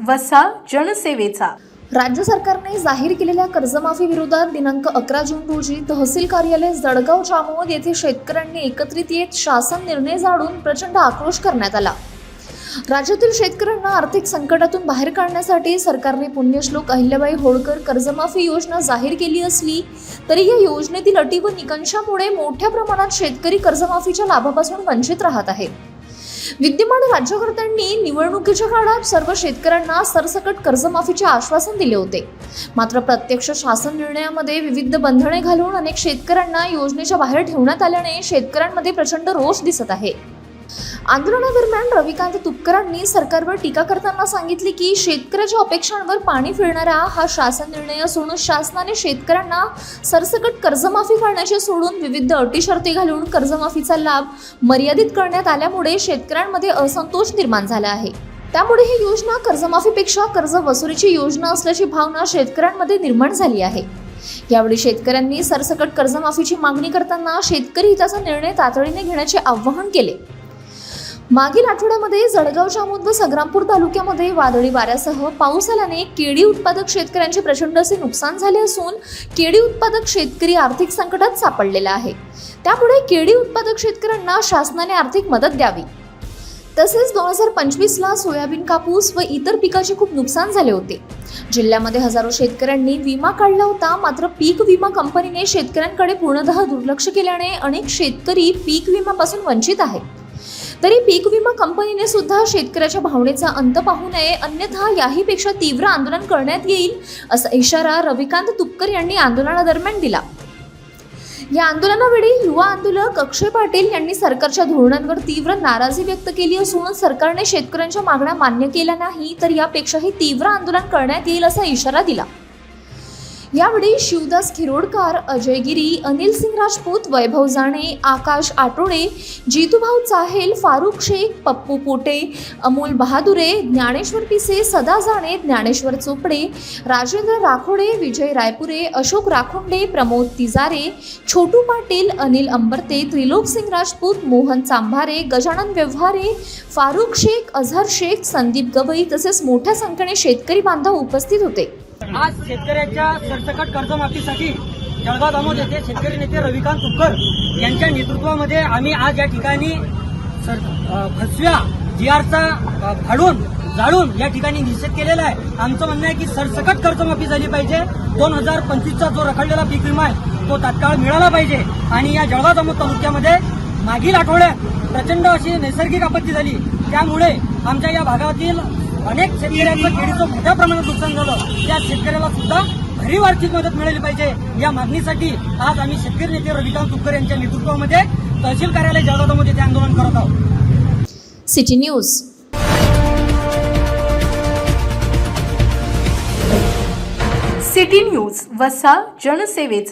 वसा जनसेवेचा। राज्य सरकारने जाहीर केलेल्या कर्जमाफी विरोधात दिनांक 11 जून रोजी तहसील कार्यालय जळगाव जामोद येथे शेतकऱ्यांनी एकत्रित येत शासन निर्णय जाणून प्रचंड आक्रोश करण्यात आला। राज्यातील शेतकऱ्यांना आर्थिक संकटातून बाहेर काढण्यासाठी सरकारने पुण्यश्लोक अहिल्याबाई होळकर कर्जमाफी योजना जाहीर केली असली तरी या योजनेतील अटी व निकषांमुळे मोठ्या प्रमाणात शेतकरी कर्जमाफीच्या लाभापासून वंचित राहत आहेत। विद्यमान राज्यकर्त्यांनी निवडणुकीच्या काळात सर्व शेतकऱ्यांना सरसकट कर्जमाफीचे आश्वासन दिले होते, मात्र प्रत्यक्ष शासन निर्णयामध्ये विविध बंधने घालून अनेक शेतकऱ्यांना योजनेच्या बाहेर ठेवण्यात आल्याने शेतकऱ्यांमध्ये प्रचंड रोष दिसत आहे। आंदोलनादरम्यान रविकांत तुपकरांनी सरकारवर टीका करताना सांगितले की शेतकऱ्याच्या अपेक्षांवर पाणी फिरणारा हा शासन निर्णय असून शासनाने शेतकऱ्यांना सरसकट कर्जमाफी करण्याचे सोडून विविध अटी शर्ती घालून कर्जमाफीचा लाभ मर्यादित करण्यात आल्यामुळे शेतकऱ्यांमध्ये असंतोष निर्माण झाला आहे। त्यामुळे ही योजना कर्जमाफीपेक्षा कर्ज वसुलीची योजना असल्याची भावना शेतकऱ्यांमध्ये निर्माण झाली आहे। यावेळी शेतकऱ्यांनी सरसकट कर्जमाफीची मागणी करताना शेतकरी हिताचा निर्णय तातडीने घेण्याचे आवाहन केले। मागील आठवड्यामध्ये जळगाव जामोद व संग्रामपूर तालुक्यामध्ये वादळी वाऱ्यासह पाऊस आल्याने केळी उत्पादक शेतकऱ्यांचे प्रचंड असे नुकसान झाले असून केळी उत्पादक शेतकरी आर्थिक संकटात सापडलेला आहे। त्यामुळे केळी उत्पादक शेतकऱ्यांना शासनाने आर्थिक मदत द्यावी। तसेच 2025 ला सोयाबीन, कापूस व इतर पिकाचे खूप नुकसान झाले होते। जिल्ह्यामध्ये हजारो शेतकऱ्यांनी विमा काढला होता, मात्र पीक विमा कंपनीने शेतकऱ्यांकडे पूर्णतः दुर्लक्ष केल्याने अनेक शेतकरी पीक विम्यापासून वंचित आहेत। तरी पीक विमा कंपनीने सुद्धा शेतकऱ्याच्या भावनेचा अंत पाहू नये, अन्यथा याहीपेक्षा तीव्र आंदोलन करण्यात येईल असा इशारा रविकांत तुपकर यांनी आंदोलनादरम्यान दिला। या आंदोलनावेळी युवा आंदोलक अक्षय पाटील यांनी सरकारच्या धोरणांवर तीव्र नाराजी व्यक्त केली असून सरकारने शेतकऱ्यांच्या मागण्या मान्य केल्या नाही तर यापेक्षाही तीव्र आंदोलन करण्यात येईल असा इशारा दिला। यावेळी शिवदास खिरोडकर, अजय गिरी, अनिल सिंग राजपूत, वैभव जाणे, आकाश आटोडे, जितूभाऊ चाहेल, फारुख शेख, पप्पू पोटे, अमोल बहादुरे, ज्ञानेश्वर पिसे, सदा जाणे, ज्ञानेश्वर चोपडे, राजेंद्र राखोडे, विजय रायपुरे, अशोक राखोंडे, प्रमोद तिजारे, छोटू पाटील, अनिल अंबरते, त्रिलोक सिंग राजपूत, मोहन चांभारे, गजानन व्यवहारे, फारुख शेख, अझहर शेख, संदीप गवई तसेच मोठ्या संख्येने शेतकरी बांधव उपस्थित होते। आज शेतकऱ्यांच्या सरसकट कर्जमाफीसाठी जळगाव जामोद येथे शेतकरी नेते रविकांत तुपकर यांच्या नेतृत्वामध्ये आम्ही आज या ठिकाणी फसव्या जीआरचा फाडून जाळून या ठिकाणी निषेध केलेला आहे। आमचं म्हणणं आहे की सरसकट कर्जमाफी झाली पाहिजे। 2025चा जो रखडलेला पीक विमा आहे तो तात्काळ मिळाला पाहिजे आणि या जळगाव जामोद तालुक्यामध्ये मागील आठवड्यात प्रचंड अशी नैसर्गिक आपत्ती झाली, त्यामुळे आमच्या या भागातील अनेक शेतकऱ्यांचं केळीचं मोठ्या प्रमाणात नुकसान झालं। त्या शेतकऱ्याला सुद्धा भरीव आर्थिक मदत मिळाली पाहिजे या मागणीसाठी आज आम्ही शेतकरी नेते रविकांत तुपकर यांच्या नेतृत्वामध्ये तहसील कार्यालय जळगाव जामोद येथे आंदोलन करत आहोत। City news. सिटी न्यूज वसा जनसेवेचा।